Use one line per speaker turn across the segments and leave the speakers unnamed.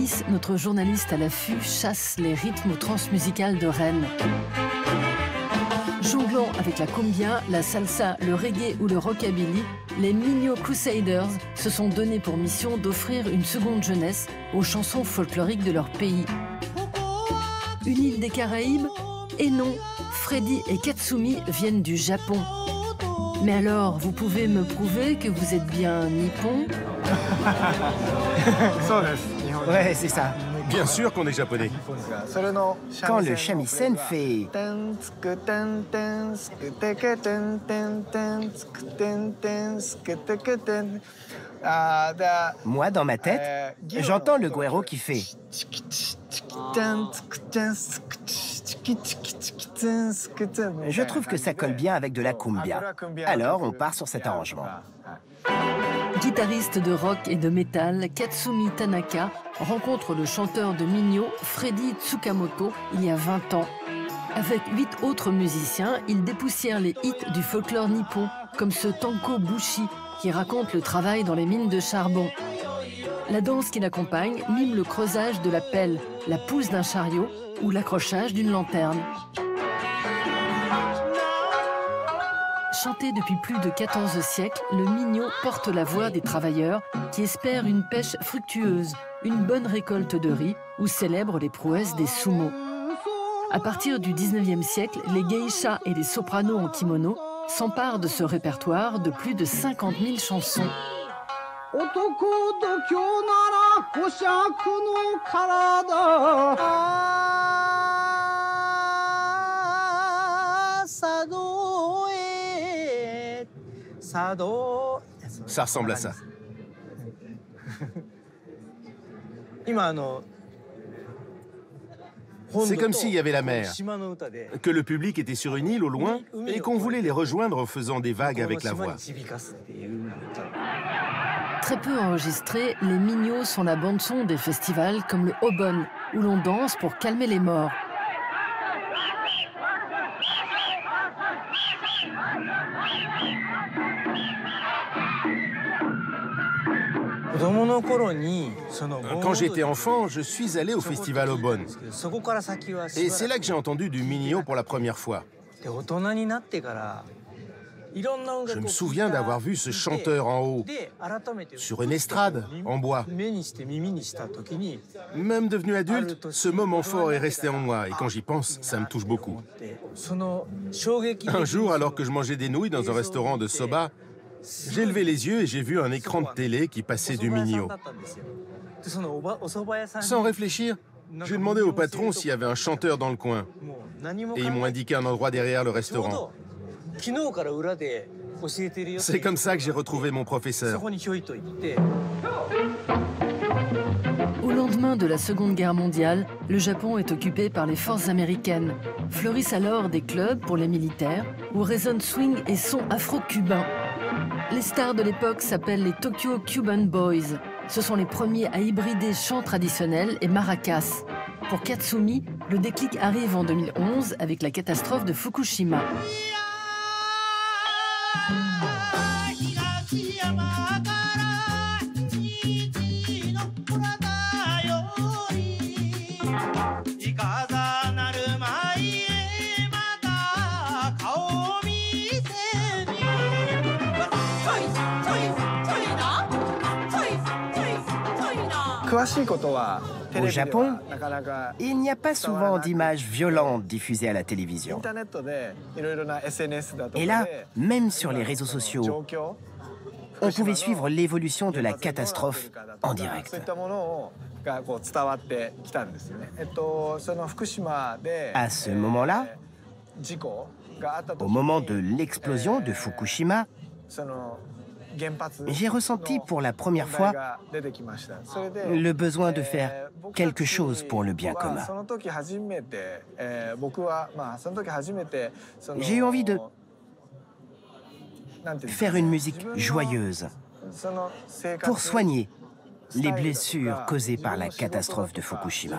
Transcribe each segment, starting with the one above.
Nice, notre journaliste à l'affût chasse les rythmes transmusicales de Rennes. Jonglant avec la cumbia, la salsa, le reggae ou le rockabilly, les Migno Crusaders se sont donnés pour mission d'offrir une seconde jeunesse aux chansons folkloriques de leur pays. Une île des Caraïbes? Et non, Freddy et Katsumi viennent du Japon. Mais alors, vous pouvez me prouver que vous êtes bien nippon?
Ouais, c'est ça.
Bien sûr qu'on est japonais.
Quand le shamisen fait... Moi, dans ma tête, j'entends le güero qui fait... Je trouve que ça colle bien avec de la cumbia. Alors, on part sur cet arrangement.
Guitariste de rock et de métal, Katsumi Tanaka rencontre le chanteur de Migno, Freddy Tsukamoto, il y a 20 ans. Avec 8 autres musiciens, il dépoussière les hits du folklore nippon, comme ce Tanko Bushi, qui raconte le travail dans les mines de charbon. La danse qui l'accompagne mime le creusage de la pelle, la pousse d'un chariot ou l'accrochage d'une lanterne. Chanté depuis plus de 14 siècles, le Migno porte la voix des travailleurs qui espèrent une pêche fructueuse, une bonne récolte de riz ou célèbrent les prouesses des sumo. À partir du 19e siècle, les geishas et les sopranos en kimono s'emparent de ce répertoire de plus de 50 000 chansons.
Ça ressemble à ça. C'est comme s'il y avait la mer, que le public était sur une île au loin et qu'on voulait les rejoindre en faisant des vagues avec la voix.
Très peu enregistrés, les Mignos sont la bande-son des festivals comme le Obon, où l'on danse pour calmer les morts.
Quand j'étais enfant, je suis allé au festival Obon. Et c'est là que j'ai entendu du Migno pour la première fois. Je me souviens d'avoir vu ce chanteur en haut, sur une estrade, en bois. Même devenu adulte, ce moment fort est resté en moi, et quand j'y pense, ça me touche beaucoup. Un jour, alors que je mangeais des nouilles dans un restaurant de soba, j'ai levé les yeux et j'ai vu un écran de télé qui passait du Migno. Sans réfléchir, j'ai demandé au patron s'il y avait un chanteur dans le coin. Et ils m'ont indiqué un endroit derrière le restaurant. C'est comme ça que j'ai retrouvé mon professeur.
Au lendemain de la Seconde Guerre mondiale, le Japon est occupé par les forces américaines. Fleurissent alors des clubs pour les militaires où résonnent swing et sons afro-cubains. Les stars de l'époque s'appellent les Tokyo Cuban Boys. Ce sont les premiers à hybrider chant traditionnel et maracas. Pour Katsumi, le déclic arrive en 2011 avec la catastrophe de Fukushima.
Au Japon, il n'y a pas souvent d'images violentes diffusées à la télévision. Et là, même sur les réseaux sociaux, on pouvait suivre l'évolution de la catastrophe en direct. À ce moment-là, au moment de l'explosion de Fukushima, j'ai ressenti pour la première fois le besoin de faire quelque chose pour le bien commun. J'ai eu envie de faire une musique joyeuse pour soigner les blessures causées par la catastrophe de Fukushima.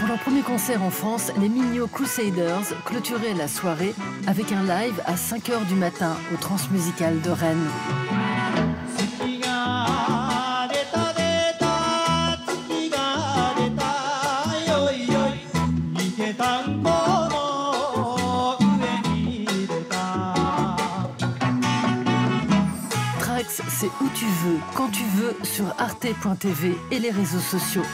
Pour leur premier concert en France, les Mignots Crusaders clôturaient la soirée avec un live à 5 h du matin au Transmusical de Rennes. Trax, c'est où tu veux, quand tu veux, sur arte.tv et les réseaux sociaux.